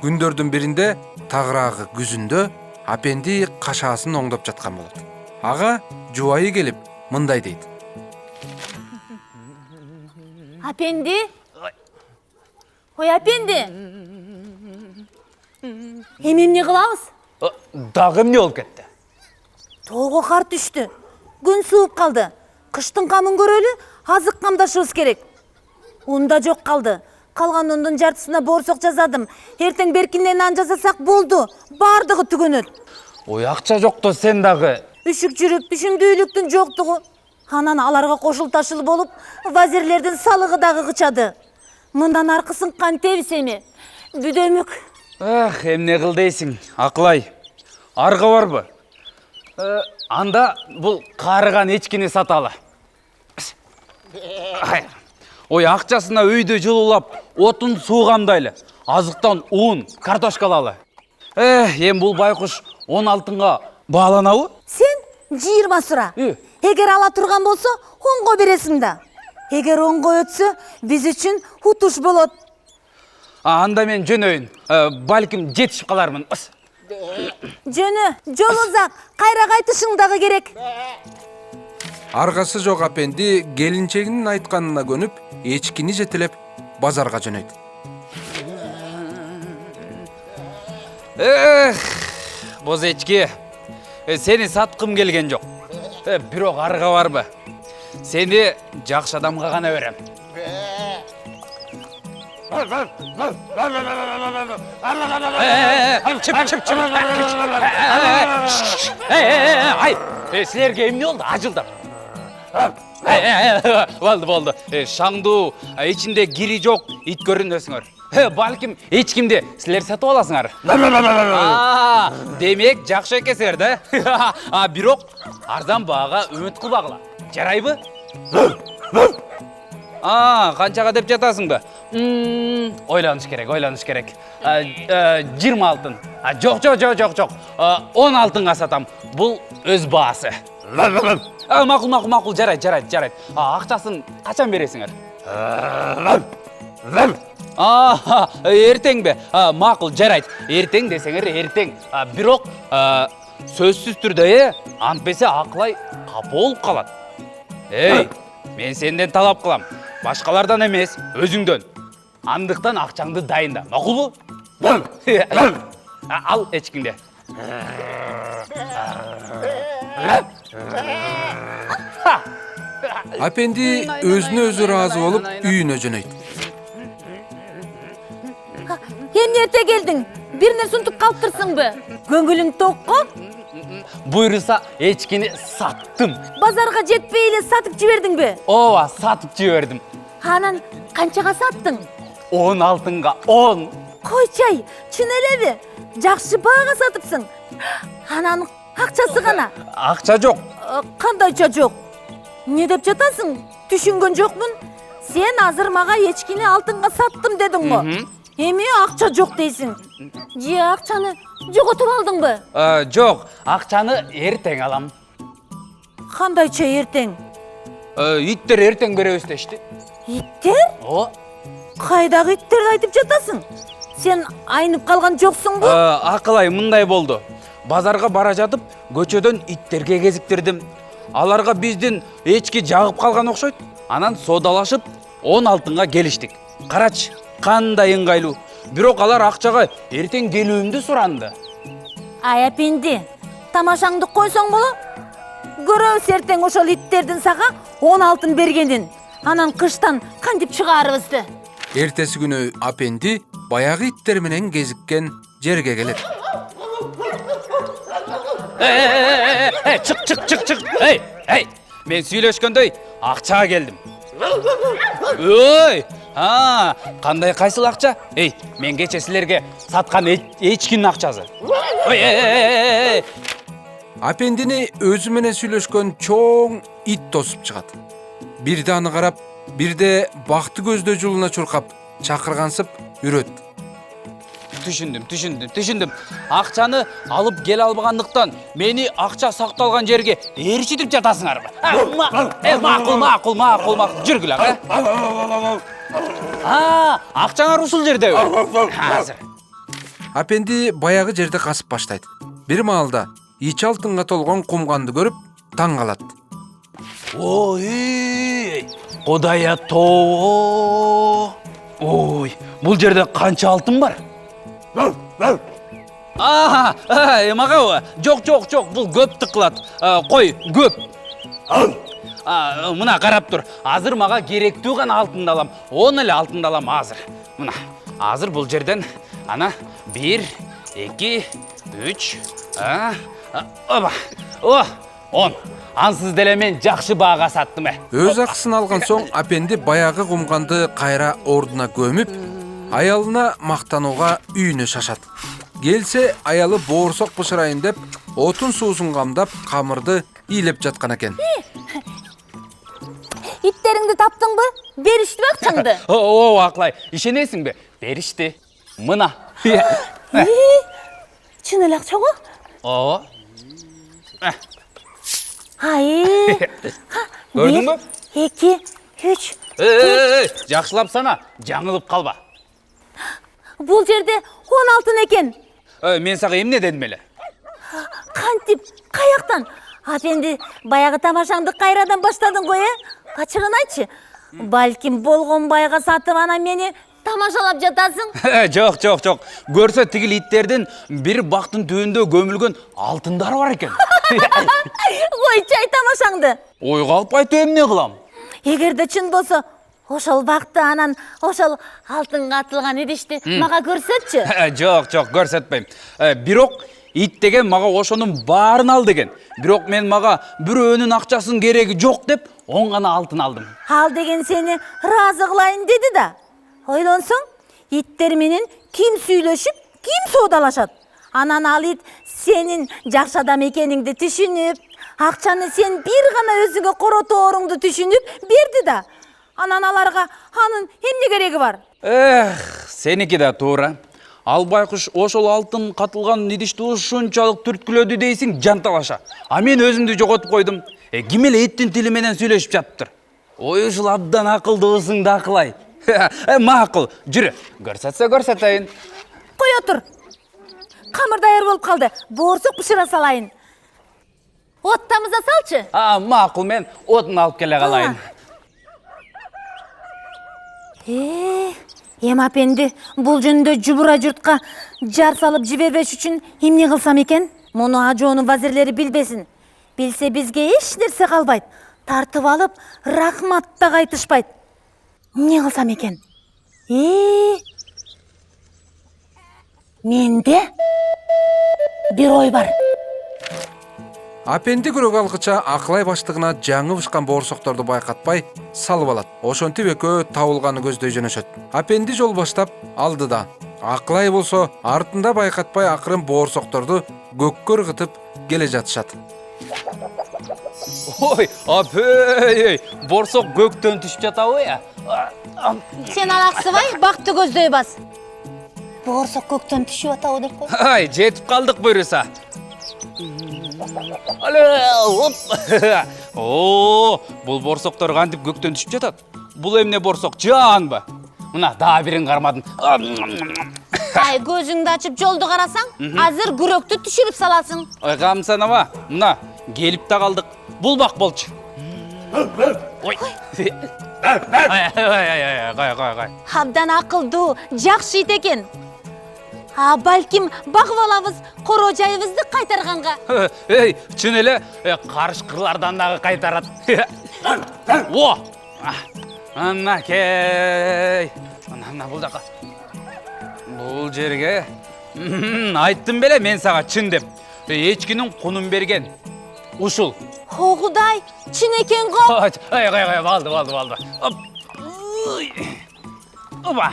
Күндөрдүн биринде тагыраагы күзүндө апенди кашаасын оңдоп жаткан болот. Ага жубайы келип мындай дейт. Апенди? Ой, апенди. Эми эмне кылабыз? Дагы эмне болуп кетти? Тоого кар түштү. Күн сууп калды. Кыштын камын көрөлү, азык камдашыбыз керек. Un да жок калды. Калган ундун жартысына борсок жазадым. Эртең беркинден нан жасасак болду. Бардыгы түгөнөт. Ой, акча жокто сен дагы. Үшүк жүрүп, үшүмдүүлүктүн жоктугу. Анан аларга кошулташыл болуп, вазирлердин салыгы дагы кычады. Мындан аркысын кантебиз эми? Бүдөмүк. Эмне кыл дейсиң, Акылай. Арга барбы? Анда бул карыган эчкини саталы. Ой, акчасына өйдө жылуулап, отун суу камдайлы. Азыктан un, картошка алалы. Эм бул байкуш 10 алтынга бааланабы? Сен 20 сура. Эгер ала турган болсо, 10го бересиң да. Эгер 10го өтсө, биз үчүн утуш болот. Анда мен жөнөйүн. Балким жетишип калармын. Жөнө, жол узак, кайра кайтышың дагы керек. Аргасы жок апенди келинчегинин айтканына көнүп, эчкини жетелеп базарга жөнөйт. Боз эчки. Сени саткым келген жок. Бирок арга барбы? Сени жакшы адамга гана берем. Чып. Ай, силерге эмне болду? Ажылдап. Болду. Шаңдуу, ичинде кири жок, ит көрүнөсүңөр. Балким эчкимди силер сатып аласыңар. Демек жакшы экенсиңер да. Бирок арзан баага үмүт кылбагыла. Жарайбы? Канчага деп жатасыңбы? Ойланыш керек. 20 алтын. Жок. 10 алтынга сатам. Бул өз баасы. Макул, жарайт. Акчасын качан бересиңер? Эртеңби? Макул, жарайт. Эртең десеңер эртең. Бирок сөзсүз түрдө антпесе Акылай капа болуп калат. Мен сенден талап кылам. Башкалардан эмес, өзүңдөн. Андыктан акчаңды дайында. Макулбу? Ал эчкиңди. Апенди өзүнө өзү ыраазы болуп үйүнө жөнөйт. Эмне эрте келдиң? Бир нерсе унутуп калыптырсыңбы? Көңүлүң токко? Буйруса эчкини саттым. Базарга жетпей эле сатып жибердиңби? Ооба, сатып жибердим. Анан канчага саттың? 10 алтынга 10. Койчай, чын элеби? Жакшы баага сатыпсың. Анан акчасы кана? Акча жок. Кандайча жок? Не деп жатасың? Түшүнгөн жокмун. Сен азыр мага эчкини алтынга саттым дедиң го. Эми акча жок дейсиң. Же акчаны жоготуп алдыңбы? Жок, акчаны эртең алам. Кандайча эртең? Иттер эртең беребиз дешти. Иттер? О. Кайдагы иттерди айтып жатасың? Сен айнып калган жоксуңбу? Акылай мындай болду. Базарга бара жатып, көчөдөн иттерге кезиктирдим. Аларга биздин эчки жагып калган окшойт. Анан соодалашып 10 алтынга келиштик. Карачы, кандай ыңгайлуу. Бирок алар акчага эртең келүүмдү суранды. Ай апенди, тамашаңды койсоң боло? Көрөбүз эртең ошол иттердин сага 10 алтын бергенин. Анан кыштан кантип чыгарыбызды? Эртеси күнү апенди баягы иттер менен кезиккен жерге келет. Чык. Мен сүйлөшкөндөй акчага келдим. Ой! Кандай кайсыл акча? Мен кече силерге саткан эчкинин акчасы. Апендини өзү менен сүйлөшкөн чоң ит тосуп чыгат. Бирде аны карап, бирде бакты көздө жулуна чуркап, чакыргансып үрөт. Түшүндүм. Акчаны алып келе албагандыктан мени акча сакталган жерге ээрчитип жатасыңарбы? Макул. Жүргүлө. Акчаңар ушул жердеби? Азыр. Апенди баягы жерде касып баштайт. Бир маалда ичи алтынга толгон кумганды көрүп таң калат. Ой, Кудая тоо. Ой, бул жерде канча алтын бар? Мага жок, бул көптү кылат. Кой, көп. Мына карап тур. Азыр мага керектүү гана алтынды алам. 10 эле алтынды алам азыр. Мына, азыр бул жерден ана 1, 2, 3, оба. 10. Ансыз деле мен жакшы баага саттым. Өз акысын алган соң апенди баягы кумганды кайра ордуна көмүп, аялына мактанууга үйүнө шашат. Келсе аялы боорсок бышырайын деп отун суусун камдап камырды ийлеп жаткан экен. Иттериңди таптыңбы? Бериштиби акчаңды? Аклай, ишенесиңби? Беришти. Мына. Чын эле акча го? Ооба. Көрдүңбү? 1, 2, 3. Жакшылап сана, жаңылып калба. Бул жерде 10 алтын экен. Мен сага эмне дедим эле? Кантип, каяктан? Апенди баягы тамашаңды кайрадан баштадың го, Ачыгын айтчы. Балким болгон байга сатып ана мени тамашалап жатасың? Жок. Көрсө тигил иттердин бир бактын түбүндө көмүлгөн алтындары бар экен. Койчу айт тамашаңды. Ойга алып айтып эмне кылам? Эгерде чын болсо, ошол бакты анан ошол алтынга атылган идишти мага көрсөтчү. Жок, көрсөтпөйм. Бирок ит деген мага ошонун баарын ал деген. Бирок мен мага бирөөнүн акчасын кереги жок деп 10 гана алтын алдым. Ал деген сени ыраазы кылайын деди да. Ойлонсоң, иттер менен ким сүйлөшүп, ким соодалашат. Анан ал ит сенин жакшы адам экениңди түшүнүп, акчаны сен бир гана өзүңө коротооруңду түшүнүп берди да. Анан аларга анын эмне кереги бар? Сеники да туура. Ал байкуш ошол алтын катылган идишти ушунчалык түрткүлөдү дейсиң жанталаша. А мен өзүмдү жоготуп койдум. Ким эле иттин тили менен сүйлөшүп жатыптыр. Ой, ушул абдан акылдуусуң да акылай. Макул, жүрү. Көрсөтөйүн. Кой отур. Камыр даяр болуп калды. Боорсок бышыра салайын. От тамыза салчы. Макул, мен отун алып келе калайын. Эм апенди, бул жөнүндө жубура журтка жар салып жибербеш үчүн эмне кылсам экен? Муну ажоонун вазирлери билбесин. Билсе бизге эч нерсе калбайт. Тартып алып, рахмат да кайтышпайт. Эмне кылсам экен? Менде бир ой бар. Апенди көрөк алгыча Акылай баштыгына жаңы бышкан боорсокторду байкатпай салып алат. Ошентип экөө табылганы көздөй жөнөшөт. Апенди жол баштап алды да. Акылай болсо артында байкатпай акырын боорсокторду көккө ыргытып келе жатышат. Ой, апей, боорсок көктөн түшүп жатабы? Сен алаксыбай, бакты көздөй бас. Боорсок көктөн түшүп атабы деп кой. Жетип калдык буюрса. Бул боорсоктор кантип көктөн түшүп жатат? Бул эмне боорсок, жанбы? Мына дагы бирин кармадым. Көзүңдү ачып жолду карасаң, азыр күрөктү түшүрүп саласың. Камсанама, мына келип да калдык. Бул бак болчу. Ой. Кой. Абдан акылдуу, жакшы ит экен. Балким багып алабыз, коро жайыбызды кайтарганга. Чын эле карышкырлардан дагы кайтарат. Анакей. Мына бул жака. Бул жерге айттым беле мен сага чын деп. Эчкинин кунун берген. Ушул. О Кудай, чын экен го. Кой, балды. Опа.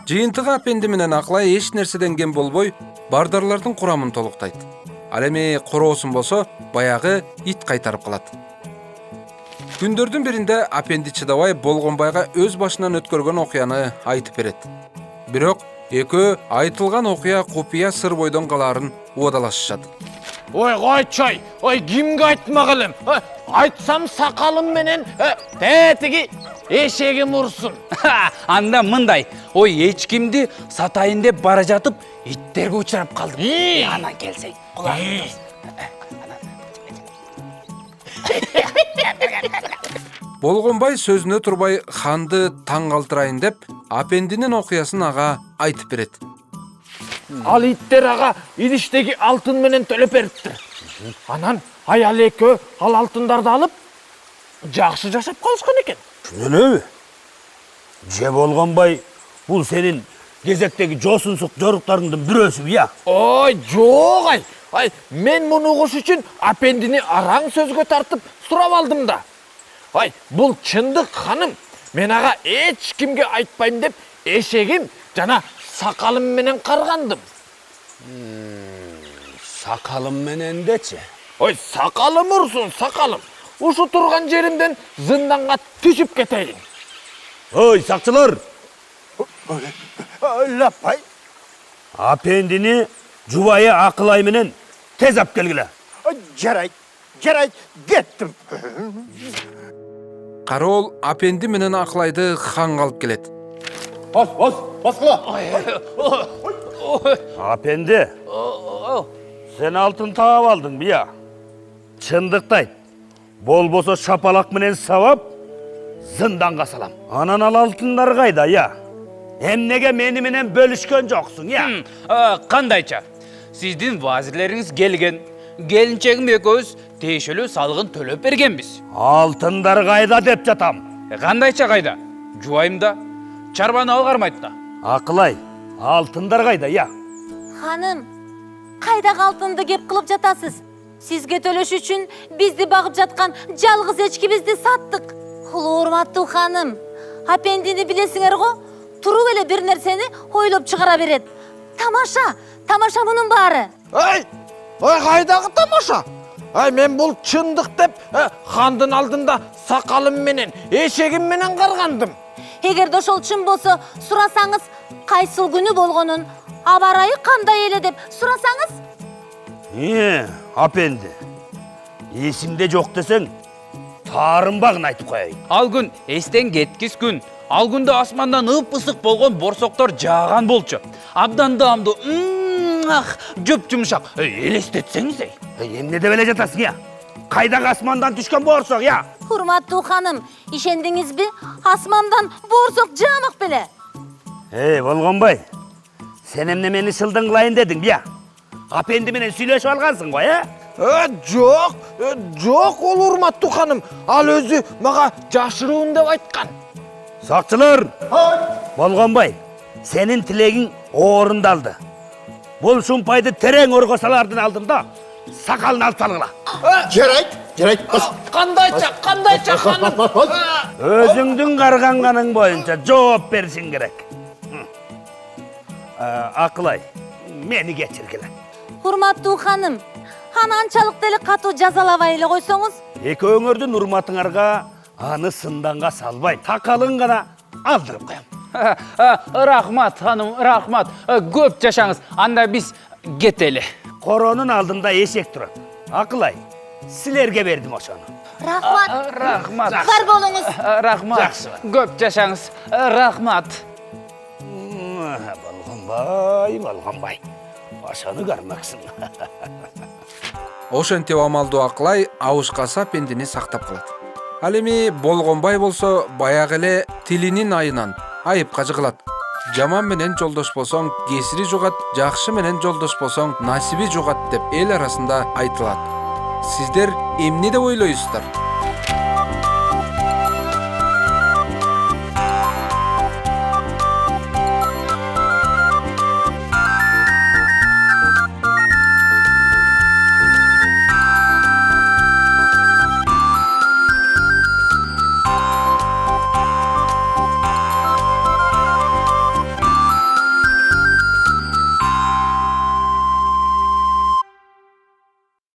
Жыйынтыгы апенди менен Акылай эч нерседен кем болбой, бардарлардын курамын толуктайт. Ал эми короосун болсо, баягы ит кайтарып калат. Күндөрдүн биринде апенди чыдабай болгонбайга өз башынан өткөргөн окуяны айтып берет. Бирок экөө айтылган окуя купуя сыр бойдон калаарын убадалашышат. Ой, койчой. Ой, кимге айтмак элем? Айтсам сакалым менен тетиги эшегим урсун. Анда мындай, ой эчкимди сатайын деп бара жатып, иттерге учурап калдым. Анан келсең, кулагыңыз. Болгонбай сөзүнө турбай ханды таң калтырайын деп апендинин окуясын ага айтып берет. Ал иттер ага идиштеги алтын менен төлөп бериптир. Анан аял экөө ал алтындарды алып жакшы жашап калышкан экен. Түнөлөбү? Же болгонбай, бул сенин кезектеги жосунсук жоруктарыңдын бирөөсүбү, я? Ой, жок ай. Мен муну угуш үчүн апендини араң сөзгө тартып сурап алдым да. Ай, бул чындык ханым. Мен ага эч кимге айтпайм деп эшегим жана сакалым менен каргандым. Сакалым менен дечи. Ой, сакалым урсун, сакалым. Ушу турган жеримден зынданга түшүп кетейин. Ой, сакчылар! Лаппай. Апендини жубайы Акылай менен тез ап келгиле. Жарайт, кеттим. Кароол апенди менен Акылайды ханга алып келет. Апенди, сен алтын таап алдың, бия. Чындыкты айт. Болбосо шапалак менен сабап, зынданга салам. Анан ал алтындар кайда, я? Эмнеге мени менен бөлүшкөн жоксуң, я? Кандайча? Сиздин вазирлериңиз келген. Келинчегим экөөбүз тиешелүү салыгын төлөп бергенбиз. Алтындар кайда деп жатам. Кандайча кайда? Жубайымда. Чарбаны алгармайт да. Акылай, алтындар кайда, я? Ханым, кайдагы алтынды кеп кылып жатасыз? Сизге төлөш үчүн бизди багып жаткан жалгыз эчкибизди саттык. Урматтуу ханым, апендини билесиңер го, туруп эле бир нерсени ойлоп чыгара берет. Тамаша мунун баары. Ой, кайдагы тамаша? Мен бул чындык деп хандын алдында сакалым менен, эшегим менен каргандым. Эгерде ошол чын болсо, сурасаңыз, кайсыл күнү болгонун, аба ырайы кандай эле деп сурасаңыз? Апенди, эсимде жок десең, таарынбагын айтып коеюн. Ал күн эстен кеткис күн. Ал күндө асмандан ыp-ысык болгон борсоктор жааган болчу. Абдан даамдуу, жөп-жумшак. Элестетсеңиз, Эмне деп эле жатасың, я? Кайдагы асмандан түшкөн борсок, я? Урматтуу ханым, ишендиңизби? Асмандан борсок жаамак беле. Болгонбай, сен эмне мени шылдың кылайын дедиң, я? Апенди менен сүйлөшүп алгансың го, я? Жок, ол урматтуу ханым. Ал өзү мага жашыруун деп айткан. Сакчылар! Болгонбай, сенин тилегиң орундалды. Бул шумпайды терең оргосалардын алдында сакалын алып салгыла. Жарайт. Кандайча ханым? Өзүңдүн карганганың боюнча жооп беришиң керек. Акылай, мени кечиргиле. Урматтуу ханым, анчалык деле катуу жазалабай эле койсоңуз. Экөөңөрдүн урматыңарга аны сынданга салбай, сакалын гана алдырып коем. Рахмат, ханым, рахмат. Көп жашаңыз. Анда биз кетели. Коронун алдында эшек турат. Акылай, силерге бердим ошону. Рахмат. Бар болуңуз. Рахмат. Көп жашаңыз. Рахмат. Болгонбай. Ошону кармаксың. Ошентип амалдуу Акылай абышкасы апендини сактап калат. Ал эми Болгонбай болсо баягы эле тилинин айынан айыпка жыгылат. Жаман менен жолдош болсоң кесири жугат, жакшы менен жолдош болсоң насиби жугат деп эл арасында айтылат. Сиздер эмне деп ойлойсуздар?